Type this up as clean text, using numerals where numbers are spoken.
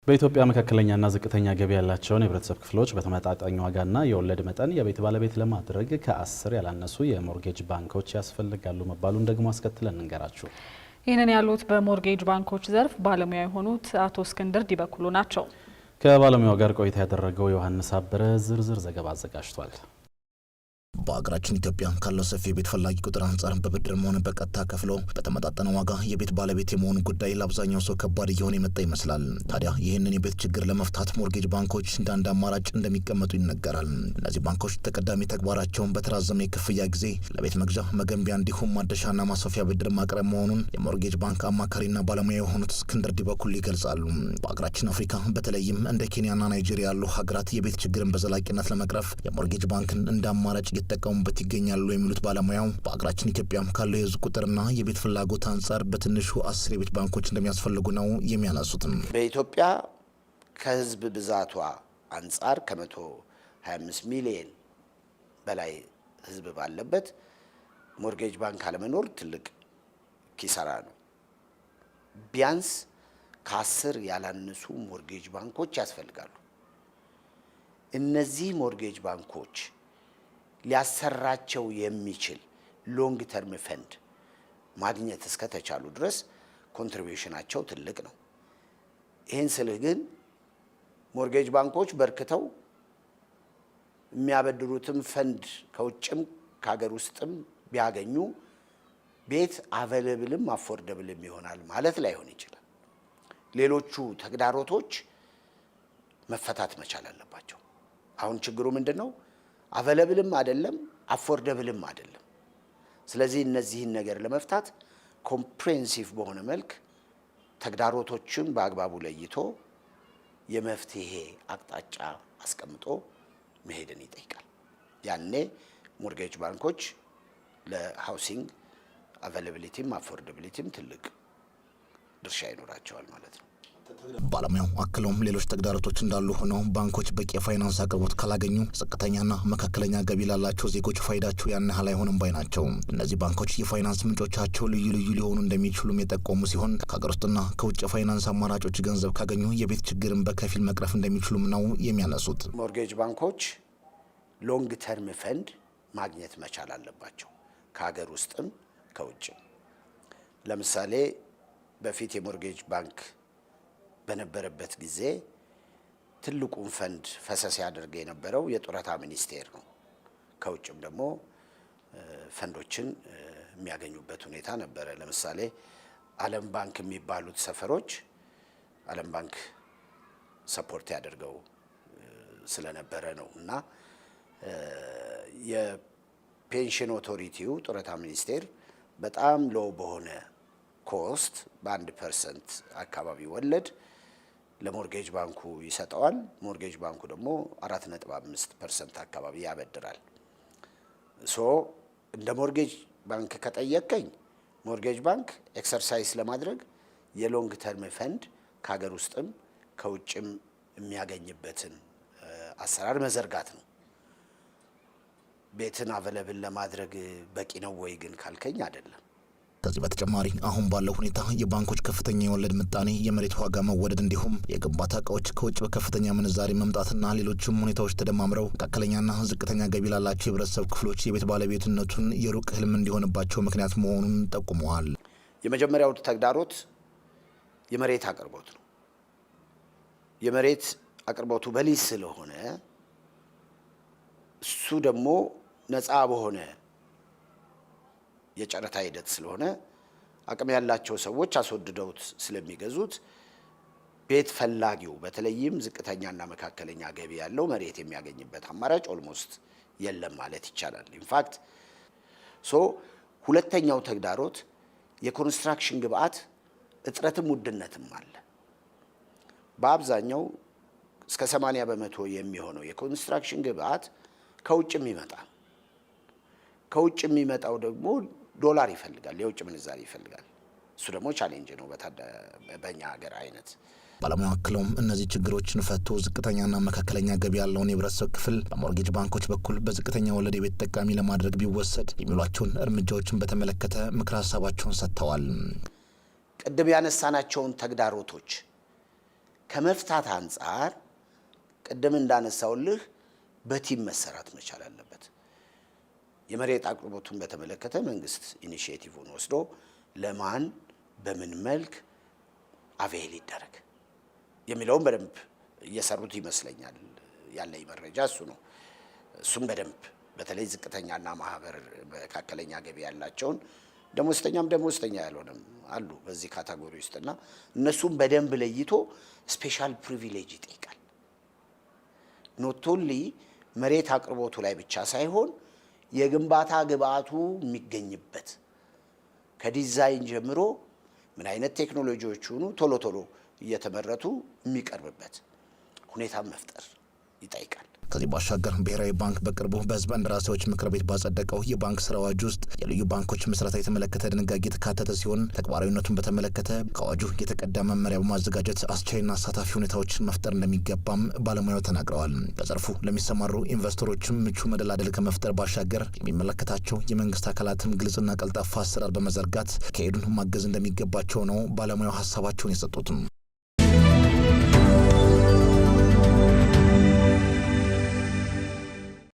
በኢትዮጵያ መካከለኛና ዝቅተኛ ገቢ ያላቸውን የህብረተሰብ ክፍሎች በተመጣጣኝ ዋጋና የወለድ መጠን የቤት ባለቤት ለማድረግ ከ10 ያላነሱ የሞርጌጅ ባንኮች ያስፈልጋሉ መባሉን ደግሞ አስከትለን እንገራችሁ። ይህንን ያሉት በሞርጌጅ ባንኮች ዘርፍ ባለሙያ የሆኑት አቶ እስክንድር ዲበኩሉ ናቸው። ከባለሙያው ጋር ቆይታ ያደረገው ዮሐንስ አበረ ዝርዝር ዘገባ አዘጋጅቷል። በአገራችን ኢትዮጵያ ካለው ሰፊ የቤት ፈላጊ ቁጥር አንጻር በብድርም ሆነ በቀጥታ ከፍሎ በተመጣጣነ ዋጋ የቤት ባለቤት የመሆኑ ጉዳይ ለአብዛኛው ሰው ከባድ እየሆነ የመጣ ይመስላል። ታዲያ ይህንን የቤት ችግር ለመፍታት ሞርጌጅ ባንኮች እንደ አንድ አማራጭ እንደሚቀመጡ ይነገራል። እነዚህ ባንኮች ተቀዳሚ ተግባራቸውን በተራዘመ የክፍያ ጊዜ ለቤት መግዣ፣ መገንቢያ እንዲሁም ማደሻና ማስፋፊያ ብድር ማቅረብ መሆኑን የሞርጌጅ ባንክ አማካሪና ባለሙያ የሆኑት እስክንድር ዲበኩሉ ይገልጻሉ። በአገራችን አፍሪካ በተለይም እንደ ኬንያና ናይጄሪያ ያሉ ሀገራት የቤት ችግርን በዘላቂነት ለመቅረፍ የሞርጌጅ ባንክን እንደ አማራጭ ተጠቀሙበት ይገኛሉ የሚሉት ባለሙያው በአገራችን ኢትዮጵያም ካለው የህዝብ ቁጥርና የቤት ፍላጎት አንጻር በትንሹ 10 የቤት ባንኮች እንደሚያስፈልጉ ነው የሚያነሱትም። በኢትዮጵያ ከህዝብ ብዛቷ አንጻር ከ125 ሚሊዮን በላይ ህዝብ ባለበት ሞርጌጅ ባንክ አለመኖር ትልቅ ኪሳራ ነው። ቢያንስ ከ10 ያላነሱ ሞርጌጅ ባንኮች ያስፈልጋሉ። እነዚህ ሞርጌጅ ባንኮች ሊያሰራቸው የሚችል ሎንግ ተርም ፈንድ ማግኘት እስከተቻሉ ድረስ ኮንትሪቢዩሽናቸው ትልቅ ነው። ይህን ስልህ ግን ሞርጌጅ ባንኮች በርክተው የሚያበድሩትም ፈንድ ከውጭም ከሀገር ውስጥም ቢያገኙ ቤት አቬለብልም አፎርደብልም ይሆናል ማለት ላይሆን ይችላል። ሌሎቹ ተግዳሮቶች መፈታት መቻል አለባቸው። አሁን ችግሩ ምንድን ነው? አቬለብልም አይደለም፣ አፎርደብልም አይደለም። ስለዚህ እነዚህን ነገር ለመፍታት ኮምፕሬሄንሲቭ በሆነ መልክ ተግዳሮቶችን በአግባቡ ለይቶ የመፍትሄ አቅጣጫ አስቀምጦ መሄድን ይጠይቃል። ያኔ ሞርጌጅ ባንኮች ለሃውሲንግ አቬለብሊቲም አፎርደብሊቲም ትልቅ ድርሻ ይኖራቸዋል ማለት ነው። ባለሙያው አክለውም ሌሎች ተግዳሮቶች እንዳሉ ሆነው ባንኮች በቂ የፋይናንስ አቅርቦት ካላገኙ ዝቅተኛና መካከለኛ ገቢ ላላቸው ዜጎች ፋይዳቸው ያን ያህል አይሆንም ባይ ናቸው። እነዚህ ባንኮች የፋይናንስ ምንጮቻቸው ልዩ ልዩ ሊሆኑ እንደሚችሉም የጠቆሙ ሲሆን ከሀገር ውስጥና ከውጭ የፋይናንስ አማራጮች ገንዘብ ካገኙ የቤት ችግርን በከፊል መቅረፍ እንደሚችሉም ነው የሚያነሱት። ሞርጌጅ ባንኮች ሎንግ ተርም ፈንድ ማግኘት መቻል አለባቸው፣ ከሀገር ውስጥም ከውጭም። ለምሳሌ በፊት የሞርጌጅ ባንክ በነበረበት ጊዜ ትልቁን ፈንድ ፈሰስ ያደርግ የነበረው የጡረታ ሚኒስቴር ነው። ከውጭም ደግሞ ፈንዶችን የሚያገኙበት ሁኔታ ነበረ። ለምሳሌ ዓለም ባንክ የሚባሉት ሰፈሮች ዓለም ባንክ ሰፖርት ያደርገው ስለነበረ ነው እና የፔንሽን ኦቶሪቲው ጡረታ ሚኒስቴር በጣም ሎው በሆነ ኮስት በ1% አካባቢ ወለድ ለሞርጌጅ ባንኩ ይሰጠዋል። ሞርጌጅ ባንኩ ደግሞ 4.5% አካባቢ ያበድራል። እንደ ሞርጌጅ ባንክ ከጠየቀኝ ሞርጌጅ ባንክ ኤክሰርሳይዝ ለማድረግ የሎንግ ተርም ፈንድ ከሀገር ውስጥም ከውጭም የሚያገኝበትን አሰራር መዘርጋት ነው። ቤትን አቬለብል ለማድረግ በቂ ነው ወይ ግን ካልከኝ አይደለም። ከዚህ በተጨማሪ አሁን ባለው ሁኔታ የባንኮች ከፍተኛ የወለድ ምጣኔ፣ የመሬት ዋጋ መወደድ እንዲሁም የግንባታ እቃዎች ከውጭ በከፍተኛ ምንዛሬ መምጣትና ሌሎችም ሁኔታዎች ተደማምረው መካከለኛና ዝቅተኛ ገቢ ላላቸው የህብረተሰብ ክፍሎች የቤት ባለቤትነቱን የሩቅ ህልም እንዲሆንባቸው ምክንያት መሆኑን ጠቁመዋል። የመጀመሪያው ተግዳሮት የመሬት አቅርቦት ነው። የመሬት አቅርቦቱ በሊዝ ስለሆነ እሱ ደግሞ ነፃ በሆነ የጨረታ ሂደት ስለሆነ አቅም ያላቸው ሰዎች አስወድደውት ስለሚገዙት ቤት ፈላጊው በተለይም ዝቅተኛና መካከለኛ ገቢ ያለው መሬት የሚያገኝበት አማራጭ ኦልሞስት የለም ማለት ይቻላል። ኢንፋክት ሁለተኛው ተግዳሮት የኮንስትራክሽን ግብአት እጥረትም ውድነትም አለ። በአብዛኛው እስከ 80% የሚሆነው የኮንስትራክሽን ግብአት ከውጭም ይመጣል። ከውጭ የሚመጣው ደግሞ ዶላር ይፈልጋል፣ የውጭ ምንዛሪ ይፈልጋል። እሱ ደግሞ ቻሌንጅ ነው በእኛ ሀገር አይነት። ባለሙያ አክለውም እነዚህ ችግሮችን ፈቶ ዝቅተኛና መካከለኛ ገቢ ያለውን የህብረተሰብ ክፍል በሞርጌጅ ባንኮች በኩል በዝቅተኛ ወለድ የቤት ተጠቃሚ ለማድረግ ቢወሰድ የሚሏቸውን እርምጃዎችን በተመለከተ ምክር ሀሳባቸውን ሰጥተዋል። ቅድም ያነሳናቸውን ተግዳሮቶች ከመፍታት አንጻር ቅድም እንዳነሳውልህ በቲም መሰራት መቻል አለበት። የመሬት አቅርቦቱን በተመለከተ መንግስት ኢኒሺዬቲቭን ወስዶ ለማን በምን መልክ አቬል ይደረግ የሚለውን በደንብ እየሰሩት ይመስለኛል። ያለኝ መረጃ እሱ ነው። እሱም በደንብ በተለይ ዝቅተኛና ማህበር መካከለኛ ገቢ ያላቸውን ደሞዝተኛ ያልሆነም አሉ በዚህ ካታጎሪ ውስጥና እነሱም በደንብ ለይቶ ስፔሻል ፕሪቪሌጅ ይጠይቃል። ኖት ኦንሊ መሬት አቅርቦቱ ላይ ብቻ ሳይሆን የግንባታ ግብአቱ የሚገኝበት ከዲዛይን ጀምሮ ምን አይነት ቴክኖሎጂዎች ሆኑ ቶሎ እየተመረቱ የሚቀርብበት ሁኔታ መፍጠር ይጠይቃል። ከዚህ ባሻገር ብሔራዊ ባንክ በቅርቡ በሕዝብ እንደራሴዎች ምክር ቤት ባጸደቀው የባንክ ስራ አዋጅ ውስጥ የልዩ ባንኮች ምስረታ የተመለከተ ድንጋጌ የተካተተ ሲሆን ተግባራዊነቱን በተመለከተ ከአዋጁ የተቀዳ መመሪያ በማዘጋጀት አስቻይና አሳታፊ ሁኔታዎችን መፍጠር እንደሚገባም ባለሙያው ተናግረዋል። በዘርፉ ለሚሰማሩ ኢንቨስተሮችም ምቹ መደላደል ከመፍጠር ባሻገር የሚመለከታቸው የመንግስት አካላትም ግልጽና ቀልጣፋ አሰራር በመዘርጋት ከሄዱን ማገዝ እንደሚገባቸው ነው ባለሙያው ሀሳባቸውን የሰጡትም።